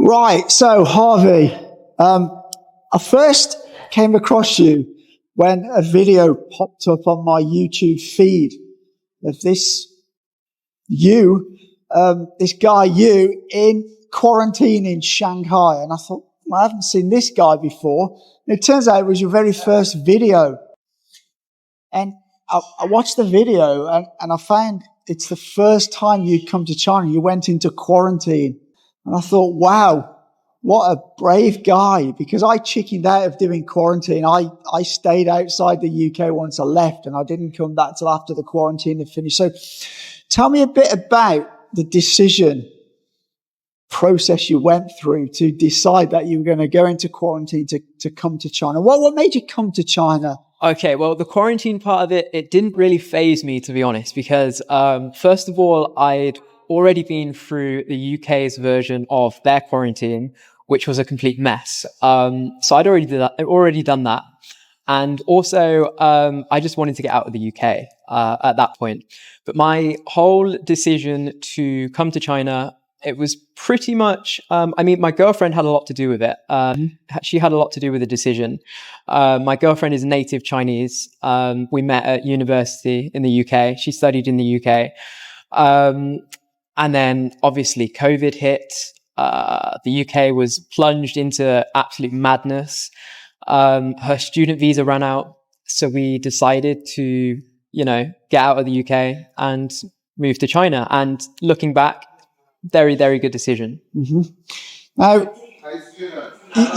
Right, so Harvey, I first came across you when a video popped up on my YouTube feed of this guy in quarantine in Shanghai. And I thought, well, I haven't seen this guy before. And it turns out it was your very first video. And I watched the video and I found it's the first time you'd come to China. You went into quarantine. And I thought, wow, what a brave guy, because I chickened out of doing quarantine. I stayed outside the UK once I left, and I didn't come back till after the quarantine had finished. So tell me a bit about the decision process you went through to decide that you were going to go into quarantine to come to China. What made you come to China? Okay, well, the quarantine part of it didn't really faze me, to be honest, because first of all, I'd already been through the UK's version of their quarantine, which was a complete mess. So I'd already done that. And also, I just wanted to get out of the UK at that point. But my whole decision to come to China, it was pretty much, my girlfriend had a lot to do with it. She had a lot to do with the decision. My girlfriend is native Chinese. We met at university in the UK. She studied in the UK. And then obviously COVID hit. The UK was plunged into absolute madness. Her student visa ran out. So we decided to, get out of the UK and move to China. And looking back, very, very good decision. Mm-hmm. Now,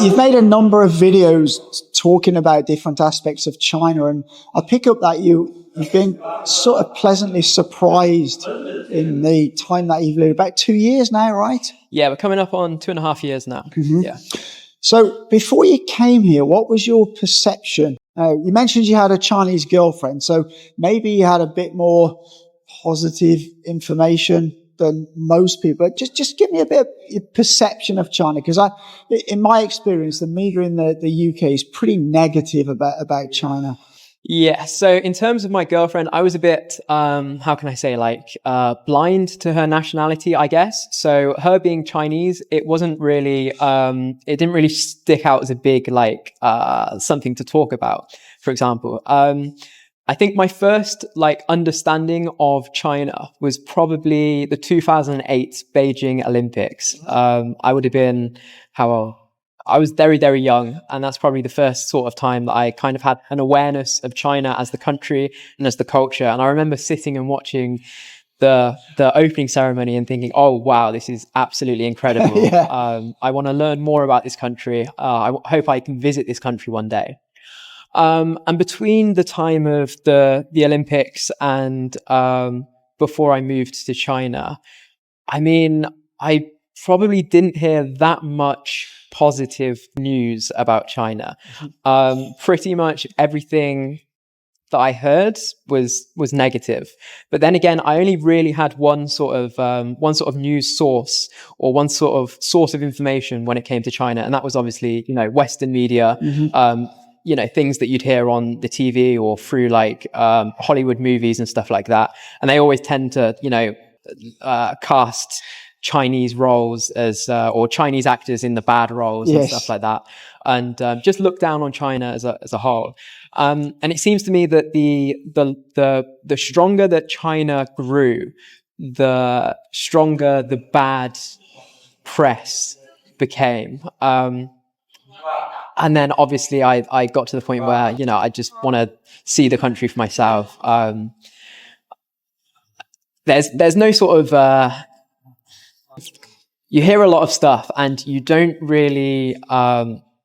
you've made a number of videos talking about different aspects of China, and I pick up that you've been sort of pleasantly surprised in the time that you've lived. About 2 years now, right? Yeah, we're coming up on 2.5 years now. Mm-hmm. Yeah. So before you came here, what was your perception? You mentioned you had a Chinese girlfriend, so maybe you had a bit more positive information than most people. Just give me a bit of your perception of China, because in my experience, the media in the UK is pretty negative about China. Yeah. So in terms of my girlfriend, I was a bit, how can I say, blind to her nationality, I guess. So her being Chinese, it wasn't really, it didn't really stick out as a big, something to talk about, for example. I think my first understanding of China was probably the 2008 Beijing Olympics. I would have been, how old? I was very, very young, and that's probably the first sort of time that I kind of had an awareness of China as the country and as the culture. And I remember sitting and watching the opening ceremony and thinking, oh, wow, this is absolutely incredible. Yeah. I want to learn more about this country. I hope I can visit this country one day. And between the time of the Olympics and before I moved to China, I probably didn't hear that much positive news about China. Pretty much everything that I heard was negative. But then again, I only really had one sort of news source, or one sort of source of information when it came to China, and that was obviously Western media. Mm-hmm. Things that you'd hear on the TV or through Hollywood movies and stuff like that. And they always tend to, cast Chinese roles as, or Chinese actors in the bad roles. Yes. And stuff like that. And just look down on China as a whole. And it seems to me that the stronger that China grew, the stronger the bad press became. And then obviously I got to the point where, I just want to see the country for myself. There's no sort of, you hear a lot of stuff and you don't really,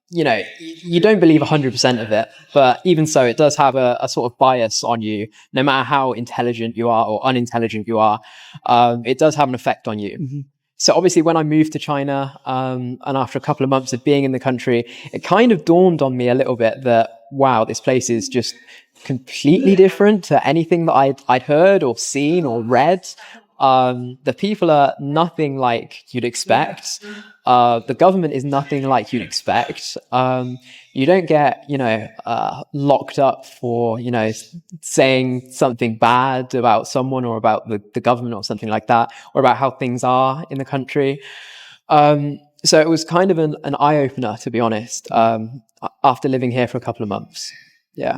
you don't believe 100% of it, but even so, it does have a sort of bias on you, no matter how intelligent you are or unintelligent you are. It does have an effect on you. Mm-hmm. So obviously when I moved to China, and after a couple of months of being in the country, it kind of dawned on me a little bit that, wow, this place is just completely different to anything that I'd heard or seen or read. The people are nothing like you'd expect. The government is nothing like you'd expect. You don't get, locked up for, saying something bad about someone or about the government or something like that, or about how things are in the country. So it was kind of an eye-opener, to be honest, after living here for a couple of months. Yeah.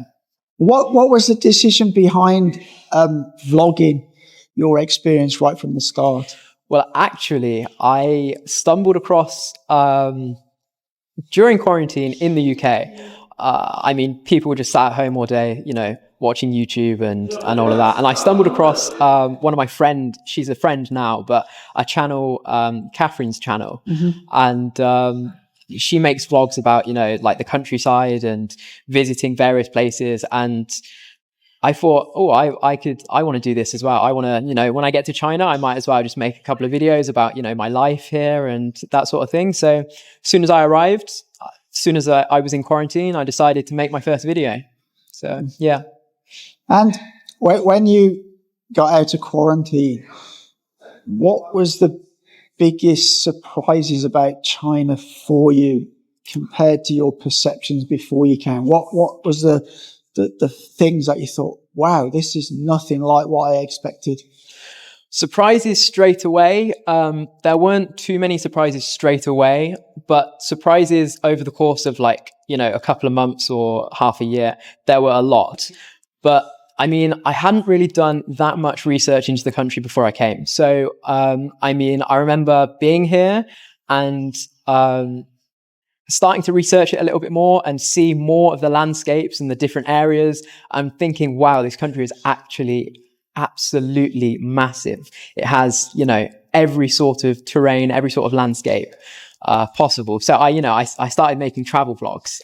What was the decision behind vlogging your experience right from the start? Well, actually, I stumbled across, during quarantine in the UK, I mean, people were just sat at home all day, watching YouTube and all of that. And I stumbled across one of my friends, she's a friend now, but a channel, Catherine's channel. And she makes vlogs about, like the countryside and visiting various places. And I thought, I want to do this as well. I want to, when I get to China, I might as well just make a couple of videos about, my life here and that sort of thing. So as soon as I arrived, as soon as I was in quarantine, I decided to make my first video. So, yeah. And when you got out of quarantine, what was the biggest surprises about China for you compared to your perceptions before you came? What was the things that you thought, wow, this is nothing like what I expected? Surprises straight away. There weren't too many surprises straight away, but surprises over the course of a couple of months or half a year, there were a lot. But I mean, I hadn't really done that much research into the country before I came. So, I remember being here and, starting to research it a little bit more and see more of the landscapes and the different areas. I'm thinking, wow, this country is actually absolutely massive. It has, every sort of terrain, every sort of landscape possible. So I started making travel vlogs.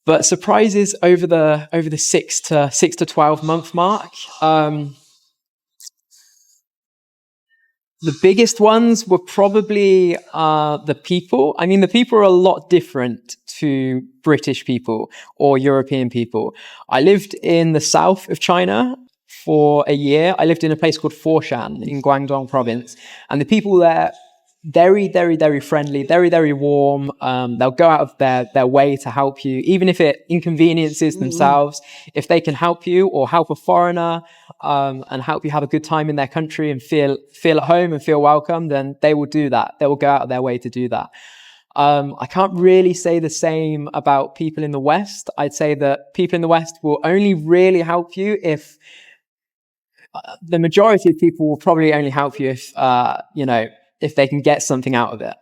But surprises over the 6 to 12 month mark. The biggest ones were probably the people. I mean, the people are a lot different to British people or European people. I lived in the south of China for a year. I lived in a place called Foshan in Guangdong province. And the people there, very, very, very friendly, very, very warm. They'll go out of their way to help you, even if it inconveniences themselves. If they can help you or help a foreigner, and help you have a good time in their country and feel at home and feel welcome, then they will do that. They will go out of their way to do that. I can't really say the same about people in the West. I'd say that people in the West will only really help you if the majority of people will probably only help you if they can get something out of it.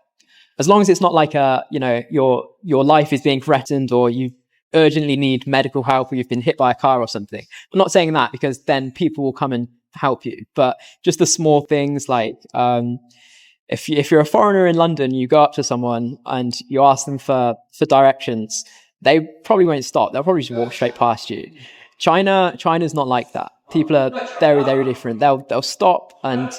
As long as it's not like your life is being threatened or you urgently need medical help or you've been hit by a car or something. I'm not saying that because then people will come and help you, but just the small things like, if you're a foreigner in London, you go up to someone and you ask them for directions, they probably won't stop. They'll probably just walk straight past you. China's not like that. People are very, very different. They'll stop and,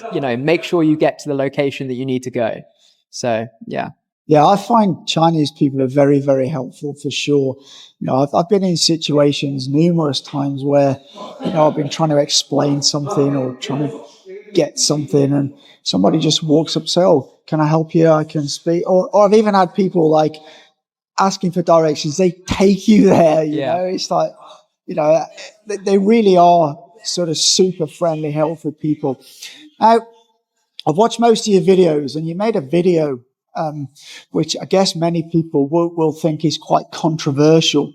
make sure you get to the location that you need to go. So, yeah. Yeah, I find Chinese people are very, very helpful for sure. I've been in situations numerous times where, I've been trying to explain something or trying to get something and somebody just walks up and says, oh, can I help you? I can speak. Or I've even had people asking for directions. They take you there, you know. It's like, they really are sort of super friendly, helpful people. Now, I've watched most of your videos and you made a video which I guess many people will think is quite controversial,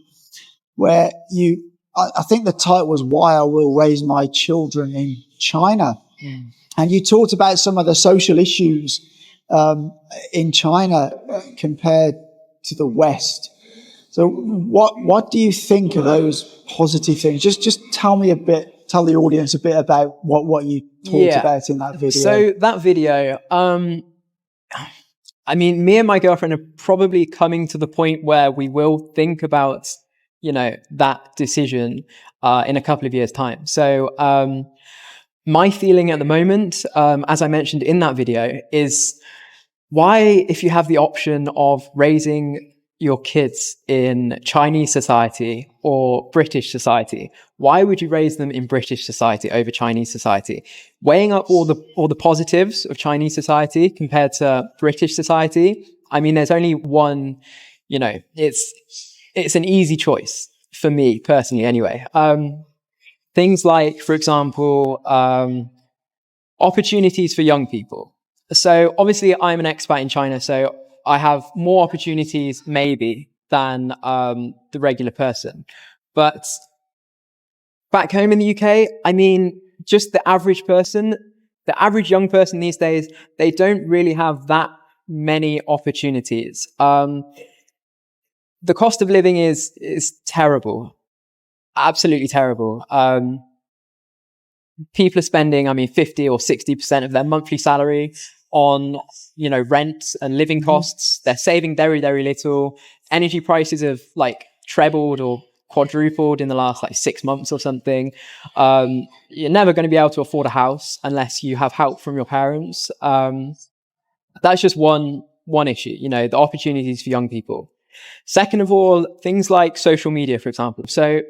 where I think the title was Why I Will Raise My Children in China. And you talked about some of the social issues in China compared to the West. So what do you think of those positive things? Just tell the audience a bit about what you talked about in that video. So that video, me and my girlfriend are probably coming to the point where we will think about, that decision in a couple of years' time. So my feeling at the moment, as I mentioned in that video, is why, if you have the option of raising your kids in Chinese society or British society, why would you raise them in British society over Chinese society? Weighing up all the positives of Chinese society compared to British society, there's only one, it's an easy choice for me personally anyway. Things like, for example, opportunities for young people. So obviously I'm an expat in China, so I have more opportunities maybe than the regular person. But back home in the UK, I mean, just the average person, the average young person these days, they don't really have that many opportunities. The cost of living is terrible, absolutely terrible. People are spending, I mean, 50 or 60% of their monthly salary on, rent and living costs. They're saving very, very little. Energy prices have like trebled or quadrupled in the last like 6 months or something. You're never going to be able to afford a house unless you have help from your parents. That's just one issue, the opportunities for young people. Second of all, things like social media, for example. So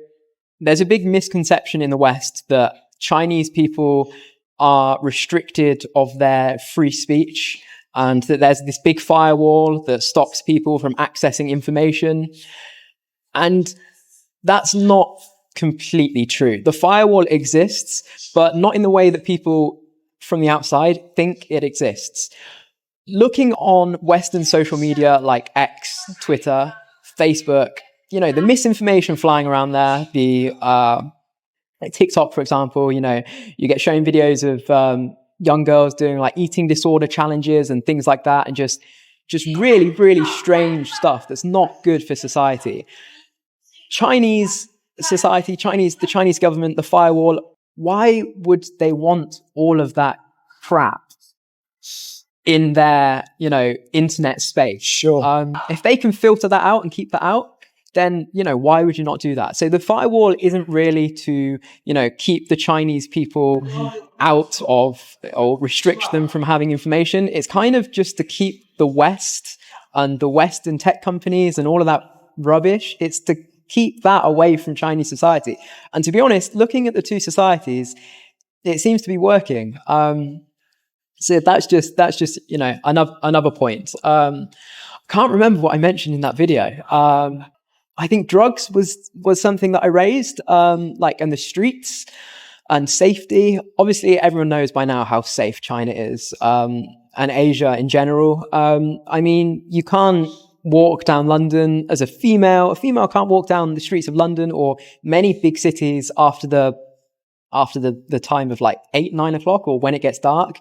there's a big misconception in the West that Chinese people are restricted of their free speech and that there's this big firewall that stops people from accessing information. And that's not completely true. The firewall exists, but not in the way that people from the outside think it exists. Looking on Western social media like X, Twitter, Facebook, the misinformation flying around there, like TikTok, for example, you get shown videos of young girls doing like eating disorder challenges and things like that, and just really, really strange stuff that's not good for society. Chinese society, the Chinese government, the firewall, why would they want all of that crap in their, internet space? Sure. If they can filter that out and keep that out, then, why would you not do that? So the firewall isn't really to, keep the Chinese people out of or restrict them from having information. It's kind of just to keep the West and the Western tech companies and all of that rubbish. It's to keep that away from Chinese society. And to be honest, looking at the two societies, it seems to be working. So that's just another point. Can't remember what I mentioned in that video. I think drugs was something that I raised, like in the streets and safety. Obviously, everyone knows by now how safe China is, and Asia in general. I mean, you can't walk down London as a female. A female can't walk down the streets of London or many big cities after the time of like 8, 9 o'clock or when it gets dark.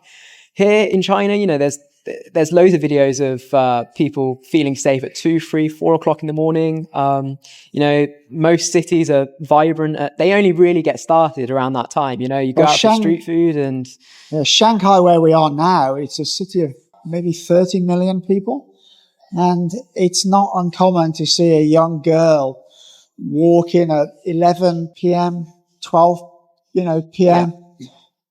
Here in China, there's loads of videos of people feeling safe at 2, 3, 4 o'clock in the morning. Most cities are vibrant. They only really get started around that time. You go out for street food and... Shanghai, where we are now, it's a city of maybe 30 million people. And it's not uncommon to see a young girl walking at 11 p.m., 12, p.m.,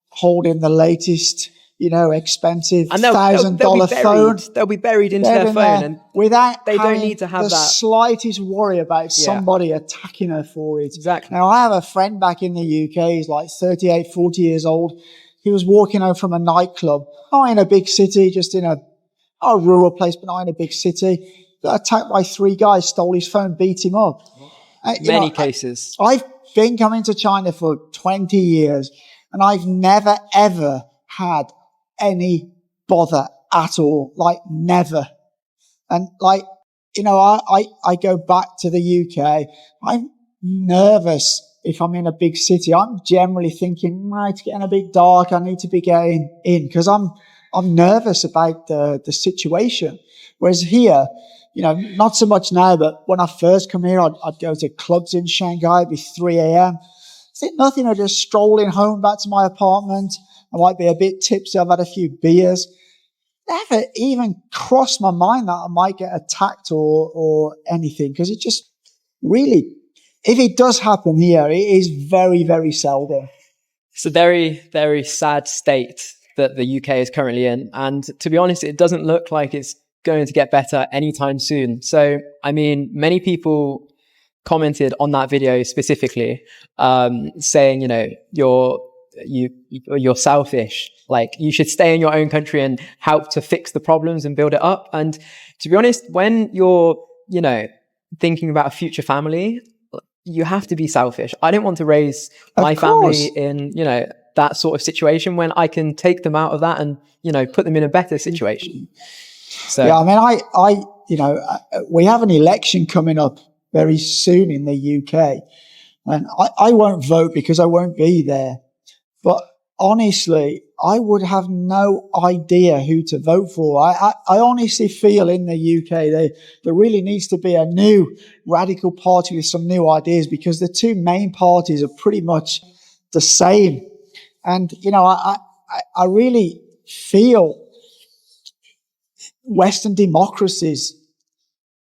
holding the latest... expensive and $1,000 phone. They'll be buried into their phone, and without they don't need to have the that slightest worry about somebody attacking her for it. Exactly. Now, I have a friend back in the UK. He's like 38, 40 years old. He was walking home from a nightclub, not in a big city, just in a rural place, but not in a big city. Got attacked by 3 guys, stole his phone, beat him up. Many cases. I've been coming to China for 20 years, and I've never, ever had any bother at all, like never. And like, I go back to the UK. I'm nervous if I'm in a big city. I'm generally thinking, it's getting a bit dark. I need to be getting in because I'm nervous about the situation. Whereas here, not so much now, but when I first come here, I'd go to clubs in Shanghai. It'd be 3 a.m. It's nothing. I'm just strolling home back to my apartment. I might be a bit tipsy. I've had a few beers. Never even crossed my mind that I might get attacked or anything, because it just really, if it does happen here, it is very, very seldom. It's a very, very sad state that the UK is currently in. And to be honest, it doesn't look like it's going to get better anytime soon. So, I mean, many people commented on that video specifically, saying, you're selfish. Like, you should stay in your own country and help to fix the problems and build it up. And to be honest, when you're, thinking about a future family, you have to be selfish. I don't want to raise my family in, that sort of situation when I can take them out of that and, put them in a better situation. So yeah, I mean, we have an election coming up very soon in the UK, and I won't vote because I won't be there. But honestly, I would have no idea who to vote for. I honestly feel in the UK there really needs to be a new radical party with some new ideas, because the two main parties are pretty much the same. And, I really feel Western democracies,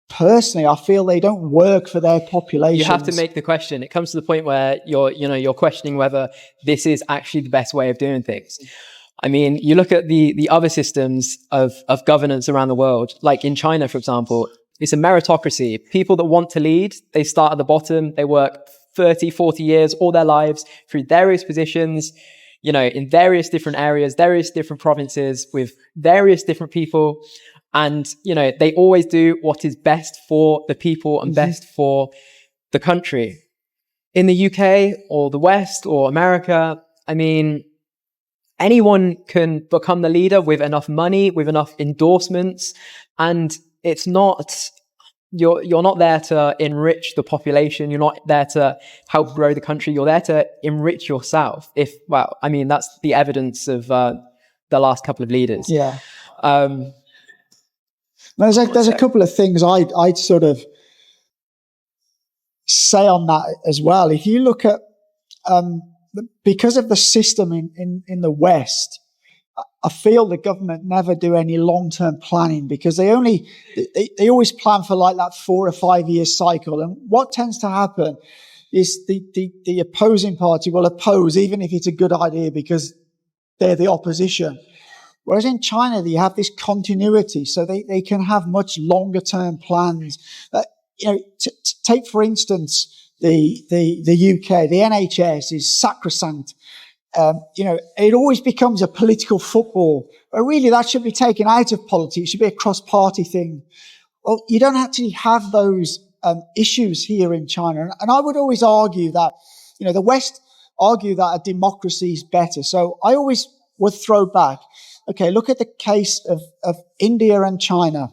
personally, I feel they don't work for their populations. You have to make the question. It comes to the point where you're questioning whether this is actually the best way of doing things. I mean, you look at the other systems of governance around the world, like in China, for example, it's a meritocracy. People that want to lead, they start at the bottom, they work 30, 40 years, all their lives through various positions, in various different areas, various different provinces with various different people. And, they always do what is best for the people and best for the country. In the UK or the West or America, I mean, anyone can become the leader with enough money, with enough endorsements. And it's not, you're not there to enrich the population. You're not there to help grow the country. You're there to enrich yourself. That's the evidence of the last couple of leaders. Yeah. There's a couple of things I'd sort of say on that as well. If you look at, because of the system in the West, I feel the government never do any long-term planning, because they always plan for like that 4 or 5 year cycle. And what tends to happen is the opposing party will oppose, even if it's a good idea, because they're the opposition. Whereas in China, you have this continuity, so they can have much longer term plans. Take for instance the UK, the NHS is sacrosanct. It always becomes a political football, but really that should be taken out of politics. It should be a cross-party thing. Well, you don't actually have those issues here in China, and I would always argue that the West argue that a democracy is better. So I always would throw back. Okay, look at the case of India and China.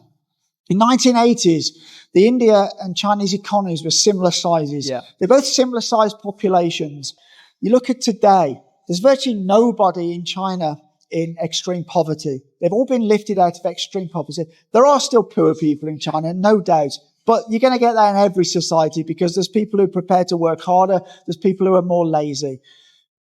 In 1980s, the India and Chinese economies were similar sizes. Yeah. They're both similar sized populations. You look at today, there's virtually nobody in China in extreme poverty. They've all been lifted out of extreme poverty. There are still poor people in China, no doubt. But you're going to get that in every society, because there's people who are prepared to work harder. There's people who are more lazy.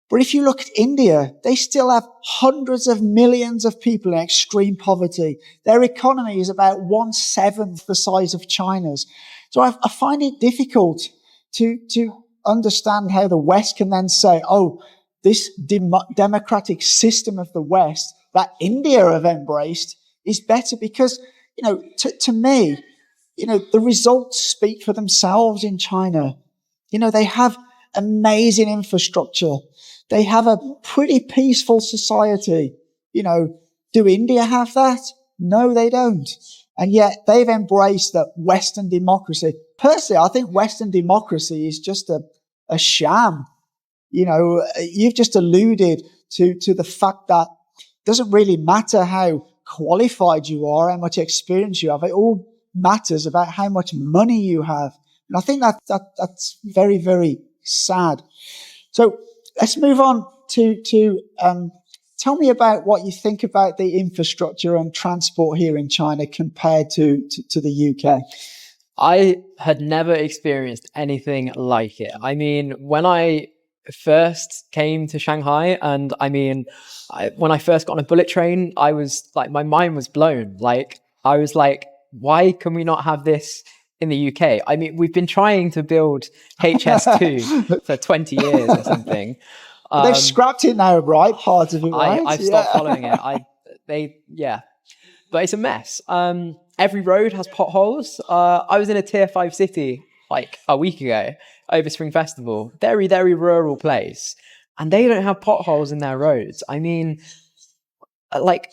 But if you look at India, they still have hundreds of millions of people in extreme poverty. Their economy is about 1/7 the size of China's. So I find it difficult to understand how the West can then say, oh, this democratic system of the West that India have embraced is better, because, to me, the results speak for themselves in China. They have amazing infrastructure. They have a pretty peaceful society. Do India have that? No, they don't. And yet they've embraced that Western democracy. Personally, I think Western democracy is just a sham. You've just alluded to the fact that it doesn't really matter how qualified you are, how much experience you have. It all matters about how much money you have. And I think that's very, very sad. So let's move on to tell me about what you think about the infrastructure and transport here in China compared to the UK. I had never experienced anything like it. I mean, when I first came to Shanghai, and when I first got on a bullet train, I was like, my mind was blown. Like, I was like, why can we not have this in the UK? I mean, we've been trying to build HS2 for 20 years or something. They've scrapped it now, right? Part of it, right? I've stopped following it. But it's a mess. Every road has potholes. I was in a tier 5 city like a week ago over Spring Festival, very, very rural place, and they don't have potholes in their roads. I mean, like,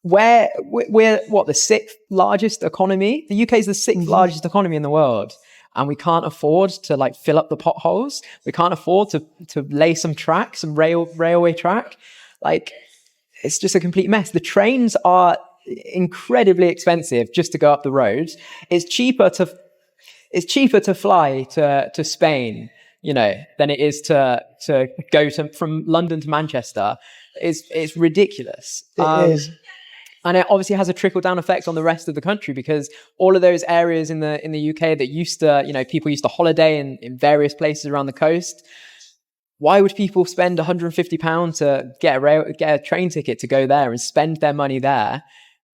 we're what, the 6th largest economy? The UK is the 6th largest economy in the world. and we can't afford to like fill up the potholes. We can't afford to lay some railway track. Like, it's just a complete mess. The trains are incredibly expensive just to go up the roads. It's cheaper to fly to Spain, than it is to go from London to Manchester. It's ridiculous. It is. And it obviously has a trickle-down effect on the rest of the country, because all of those areas in the UK that used to, people used to holiday in various places around the coast. Why would people spend £150 to get a train ticket to go there and spend their money there,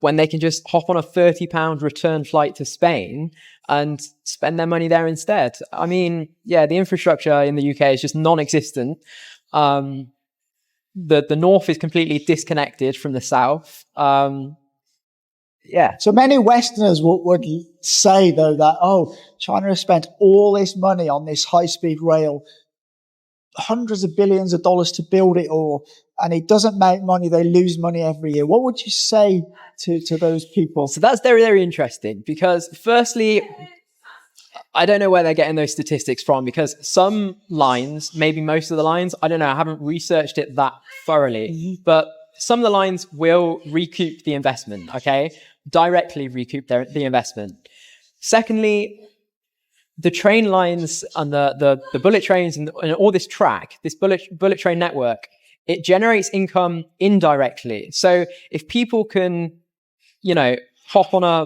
when they can just hop on a £30 return flight to Spain and spend their money there instead? I mean, yeah, the infrastructure in the UK is just non-existent. The north is completely disconnected from the south. Yeah. So many Westerners would say, though, that, China has spent all this money on this high-speed rail, hundreds of billions of dollars to build it all, and it doesn't make money. They lose money every year. What would you say to those people? So that's very, very interesting, because firstly, I don't know where they're getting those statistics from, because some lines, maybe most of the lines, I don't know, I haven't researched it that thoroughly, but some of the lines will recoup the investment, okay? Directly recoup the investment. Secondly, the train lines and the bullet trains and all this track, this bullet train network, it generates income indirectly. So if people can, hop on a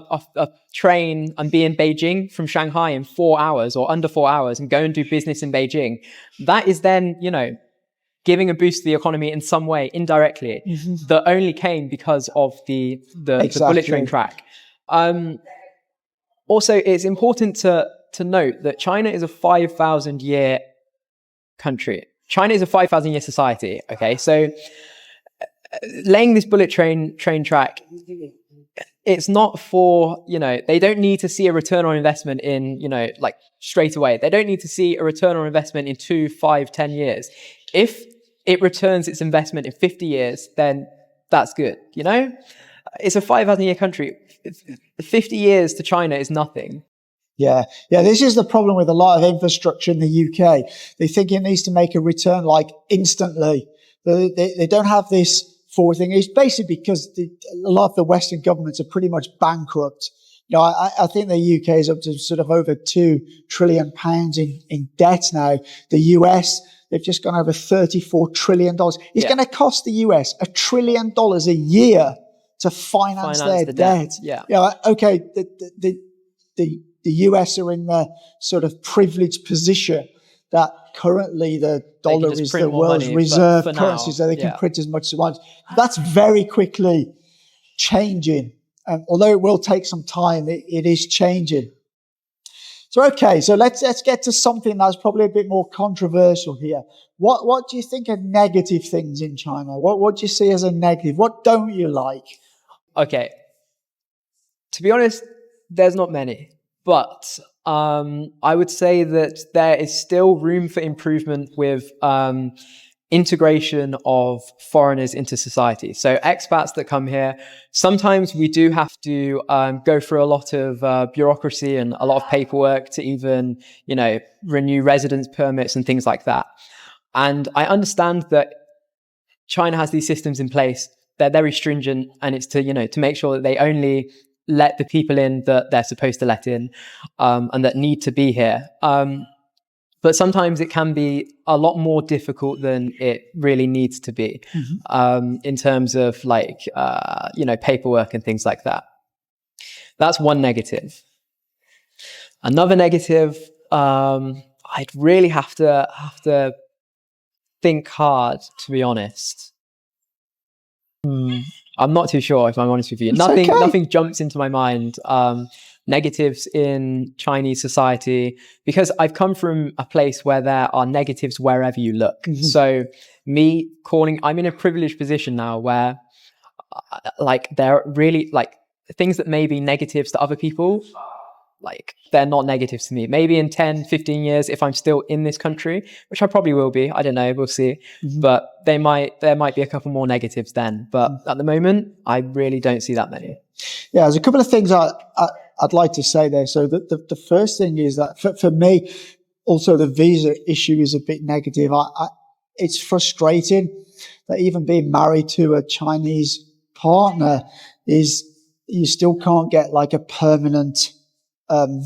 train and be in Beijing from Shanghai in 4 hours or under 4 hours and go and do business in Beijing, that is then, giving a boost to the economy in some way, indirectly, that only came because of the bullet train track. Also, it's important to note that China is a 5,000-year country. China is a 5,000-year society, okay? So laying this bullet train track, it's not for, they don't need to see a return on investment in, like straight away. They don't need to see a return on investment in 2, 5, 10 years. If it returns its investment in 50 years, then that's good, It's a 5,000-year country. 50 years to China is nothing. Yeah. This is the problem with a lot of infrastructure in the UK. They think it needs to make a return like instantly. They don't have this forward thing. It's basically because a lot of the Western governments are pretty much bankrupt. I think the UK is up to sort of over £2 trillion in debt now. The US, they've just gone over $34 trillion. It's going to cost the US $1 trillion a year to finance their debt. Okay, the US are in the sort of privileged position that currently the dollar is the world's reserve currency, so they can print as much as they want. That's very quickly changing. Although it will take some time, it is changing. So let's get to something that's probably a bit more controversial here. What do you think are negative things in China? What do you see as a negative? What don't you like? Okay. To be honest, there's not many. But I would say that there is still room for improvement with integration of foreigners into society. So expats that come here, sometimes we do have to go through a lot of bureaucracy and a lot of paperwork to even, renew residence permits and things like that. And I understand that China has these systems in place. They're very stringent, and it's to make sure that they only let the people in that they're supposed to let in, and that need to be here. But sometimes it can be a lot more difficult than it really needs to be, in terms of paperwork and things like that. That's one negative. Another negative, I'd really have to think hard, to be honest. I'm not too sure, if I'm honest with you. Nothing jumps into my mind. Negatives in Chinese society, because I've come from a place where there are negatives wherever you look. So I'm in a privileged position now where there are really things that may be negatives to other people, they're not negatives to me. Maybe in 10, 15 years, if I'm still in this country, which I probably will be, I don't know, we'll see. But there might be a couple more negatives then. But at the moment, I really don't see that many. Yeah, there's a couple of things I'd like to say there. So the first thing is that for me, also the visa issue is a bit negative. It's frustrating that even being married to a Chinese partner is you still can't get like a permanent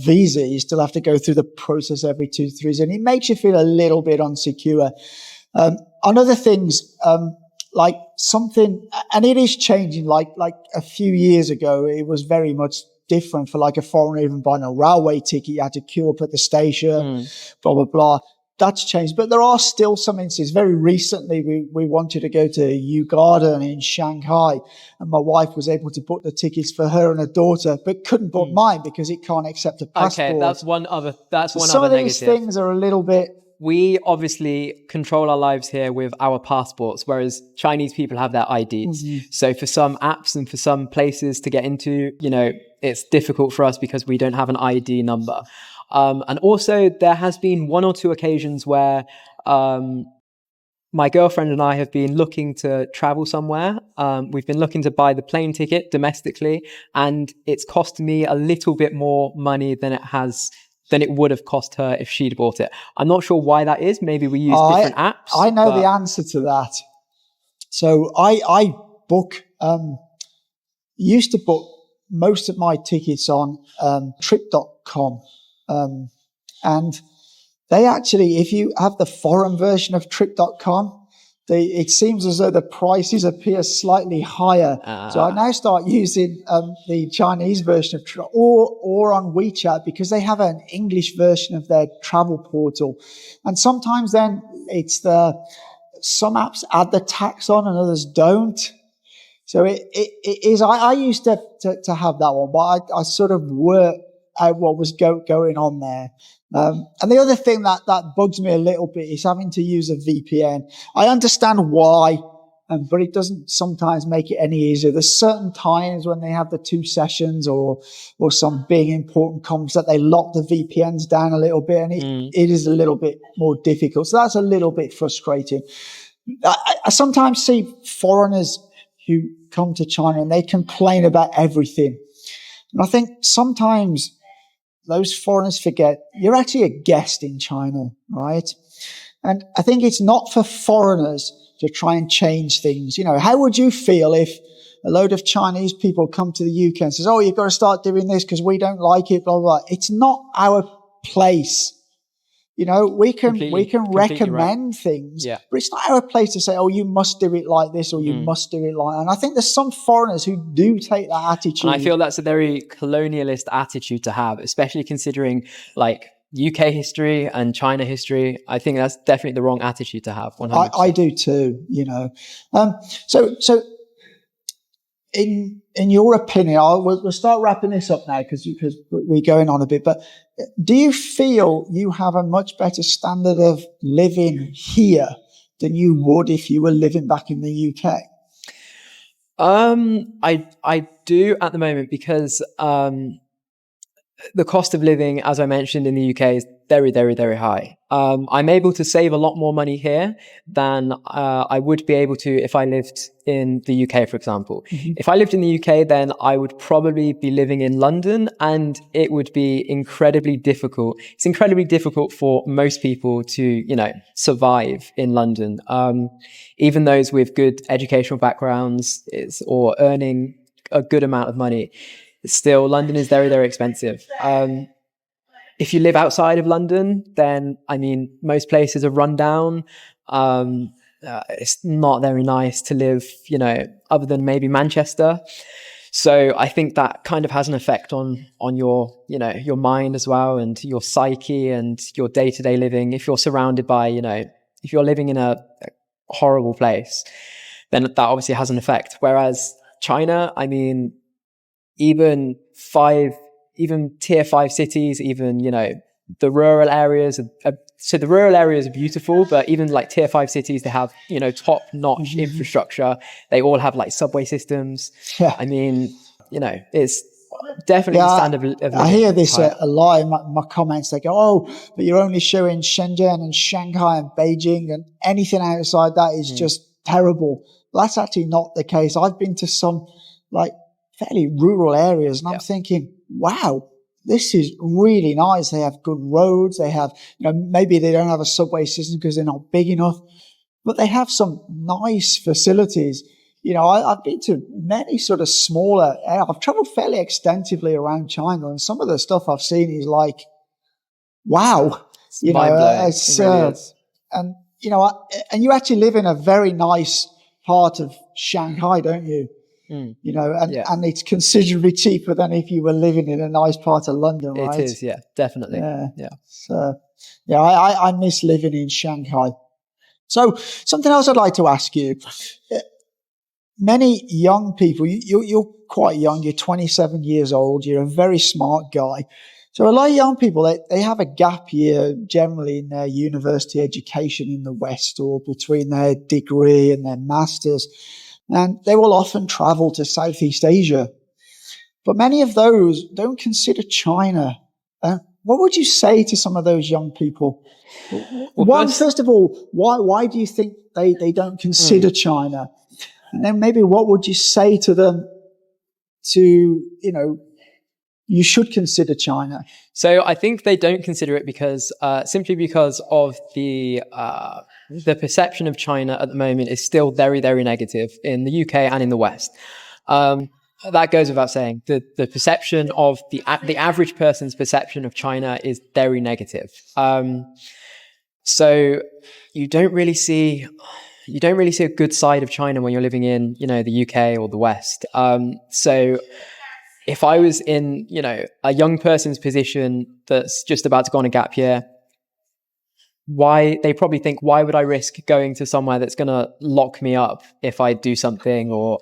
visa. You still have to go through the process every 2 to 3 years, and it makes you feel a little bit insecure. On other things, like something, and it is changing. Like a few years ago, it was very much different for like a foreigner, even buying a railway ticket. You had to queue up at the station, blah, blah, blah. That's changed. But there are still some instances. Very recently, we wanted to go to Yew Garden in Shanghai, and my wife was able to book the tickets for her and her daughter, but couldn't book mine because it can't accept a passport. Okay, that's one other negative. Some of these things are a little bit... We obviously control our lives here with our passports, whereas Chinese people have their IDs. So for some apps and for some places to get into, it's difficult for us because we don't have an ID number. And also there has been 1 or 2 occasions where my girlfriend and I have been looking to travel somewhere. We've been looking to buy the plane ticket domestically, and it's cost me a little bit more money than it would have cost her if she'd bought it. I'm not sure why that is. Maybe we use different apps. I know the answer to that. So I used to book most of my tickets on trip.com. And they actually, if you have the foreign version of trip.com, it seems as though the prices appear slightly higher. So I now start using the Chinese version of or on WeChat, because they have an English version of their travel portal. And sometimes then it's some apps add the tax on and others don't. So it is, I used to have that one, but I sort of worked out what was going on there. And the other thing that bugs me a little bit is having to use a VPN. I understand why, but it doesn't sometimes make it any easier. There's certain times when they have the 2 sessions or some big important comms that they lock the VPNs down a little bit, and it is a little bit more difficult. So that's a little bit frustrating. I sometimes see foreigners who come to China and they complain about everything. And I think sometimes those foreigners forget you're actually a guest in China, right? And I think it's not for foreigners to try and change things. How would you feel if a load of Chinese people come to the UK and says, oh, you've got to start doing this because we don't like it, blah, blah, blah. It's not our place. We can recommend things, but it's not our place to say, oh, you must do it like this or you must do it like that. And I think there's some foreigners who do take that attitude. And I feel that's a very colonialist attitude to have, especially considering like UK history and China history. I think that's definitely the wrong attitude to have. 100%. I do too, So in your opinion, we'll start wrapping this up now because we're going on a bit, but do you feel you have a much better standard of living here than you would if you were living back in the UK? I do at the moment because the cost of living, as I mentioned, in the UK is very, very, very high. I'm able to save a lot more money here than I would be able to if I lived in the UK, for example. If I lived in the UK, then I would probably be living in London, and it would be incredibly difficult. It's incredibly difficult for most people to, survive in London. Even those with good educational backgrounds or earning a good amount of money. Still, London is very, very expensive. If you live outside of London, then, most places are run down. It's not very nice to live, other than maybe Manchester. So I think that kind of has an effect on your, your mind as well, and your psyche and your day-to-day living. If you're surrounded by, if you're living in a horrible place, then that obviously has an effect. Whereas China, even tier 5 cities, even, the rural areas, so the rural areas are beautiful, but even like tier 5 cities, they have, top notch infrastructure. They all have like subway systems. Yeah. It's definitely the standard of living. I hear this a lot in my comments. They go, oh, but you're only showing Shenzhen and Shanghai and Beijing, and anything outside that is just terrible. That's actually not the case. I've been to some like fairly rural areas. And I'm thinking, wow, this is really nice. They have good roads. They have, maybe they don't have a subway system because they're not big enough, but they have some nice facilities. I've been to many sort of smaller, I've traveled fairly extensively around China, and some of the stuff I've seen is like, wow, mind-blowing. it's, it really is. and, and you actually live in a very nice part of Shanghai, don't you? And it's considerably cheaper than if you were living in a nice part of London, right? It is, yeah, definitely. Yeah. So, I miss living in Shanghai. So, something else I'd like to ask you. Many young people, you're quite young, you're 27 years old, you're a very smart guy. So a lot of young people, they have a gap year generally in their university education in the West, or between their degree and their masters. And they will often travel to Southeast Asia. But many of those don't consider China. What would you say to some of those young people? Well, first of all, why do you think they don't consider China? And then maybe what would you say to them to, you should consider China? So I think they don't consider it because simply because of the perception of China at the moment is still very, very negative in the UK and in the West. That goes without saying. The perception of the average person's perception of China is very negative. So you don't really see a good side of China when you're living in, the UK or the West. So if I was in, a young person's position that's just about to go on a gap year, they probably think, why would I risk going to somewhere that's going to lock me up if I do something, or,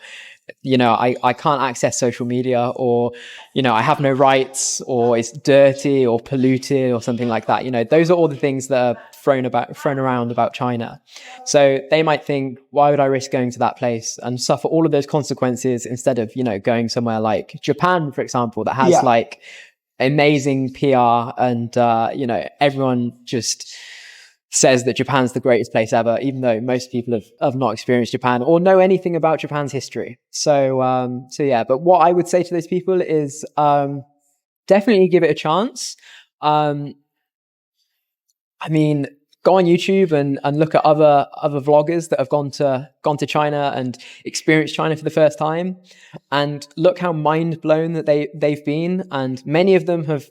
I can't access social media, or, I have no rights, or it's dirty or polluted or something like that. Those are all the things that are thrown around about China. So they might think, why would I risk going to that place and suffer all of those consequences instead of, going somewhere like Japan, for example, that has like amazing PR and, everyone just says that Japan's the greatest place ever, even though most people have not experienced Japan or know anything about Japan's history. So yeah, but what I would say to those people is, definitely give it a chance. Go on YouTube and look at other vloggers that have gone to China and experienced China for the first time, and look how mind blown that they've been. And many of them have,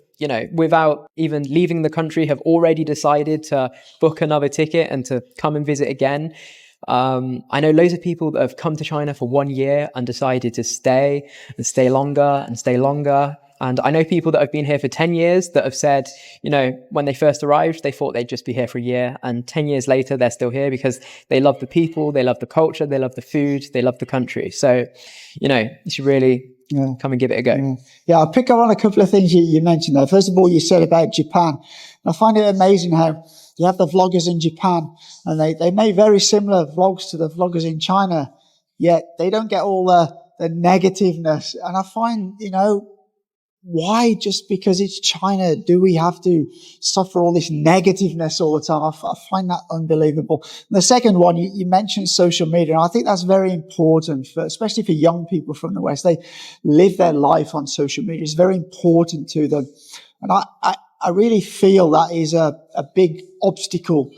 without even leaving the country, have already decided to book another ticket and to come and visit again. I know loads of people that have come to China for 1 year and decided to stay and stay longer and stay longer. And I know people that have been here for 10 years that have said, when they first arrived, they thought they'd just be here for a year. And 10 years later, they're still here because they love the people, they love the culture, they love the food, they love the country. So, you should really come and give it a go. Yeah, I'll pick up on a couple of things you mentioned there. First of all, you said about Japan. And I find it amazing how you have the vloggers in Japan, and they make very similar vlogs to the vloggers in China, yet they don't get all the negativeness. And I find, why, just because it's China, do we have to suffer all this negativeness all the time? I find that unbelievable. And the second one, you mentioned social media, and I think that's very important, especially for young people from the West. They live their life on social media. It's very important to them. And I really feel that is a big obstacle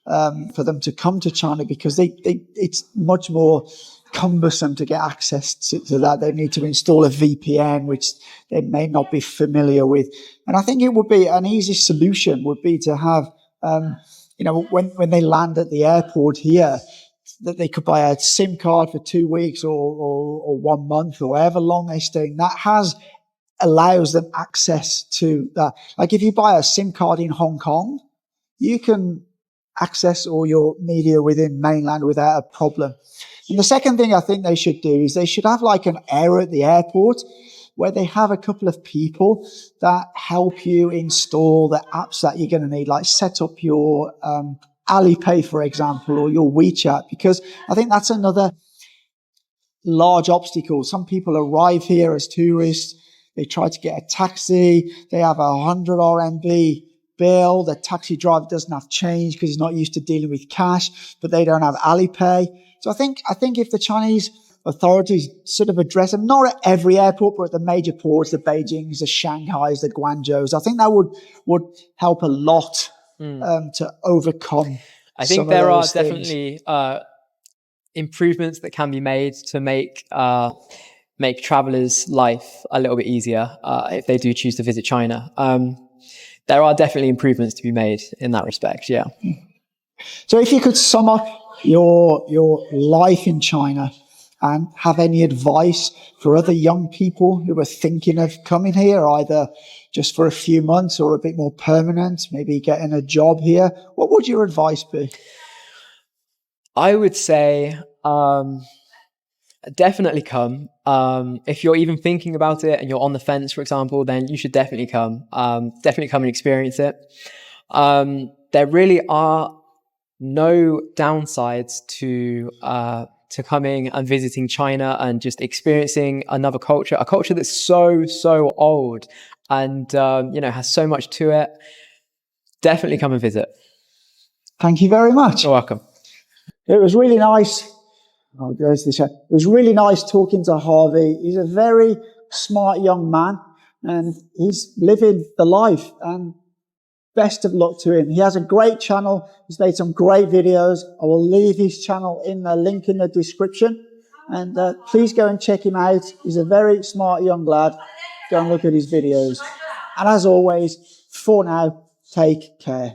for them to come to China, because it's much more cumbersome to get access to that. They need to install a VPN, which they may not be familiar with. And I think it would be an easy solution would be to have, when they land at the airport here, that they could buy a SIM card for 2 weeks or 1 month or however long they stay. And that allows them access to that. Like if you buy a SIM card in Hong Kong, you can access all your media within mainland without a problem. And the second thing I think they should do is they should have like an area at the airport where they have a couple of people that help you install the apps that you're going to need, like set up your Alipay, for example, or your WeChat, because I think that's another large obstacle. Some people arrive here as tourists, they try to get a taxi, they have 100 RMB bill, the taxi driver doesn't have change because he's not used to dealing with cash, but they don't have Alipay. So I think if the Chinese authorities sort of address them, not at every airport, but at the major ports, the Beijings, the Shanghais, the Guangzhous. I think that would help a lot to overcome I some think of there are those things. definitely improvements that can be made to make travelers' life a little bit easier if they do choose to visit China. There are definitely improvements to be made in that respect. Yeah. So if you could sum up your life in China and have any advice for other young people who are thinking of coming here, either just for a few months or a bit more permanent, maybe getting a job here, what would your advice be? I would say definitely come. If you're even thinking about it and you're on the fence, for example, then you should definitely come. Definitely come and experience it. There really are no downsides to coming and visiting China and just experiencing another culture, a culture that's so old and has so much to it. Definitely come and visit. Thank you very much. You're welcome. It was really nice. Oh, there's the show. It was really nice talking to Harvey. He's a very smart young man and he's living the life, and best of luck to him. He has a great channel. He's made some great videos. I will leave his channel in the link in the description. And please go and check him out. He's a very smart young lad. Go and look at his videos. And as always, for now, take care.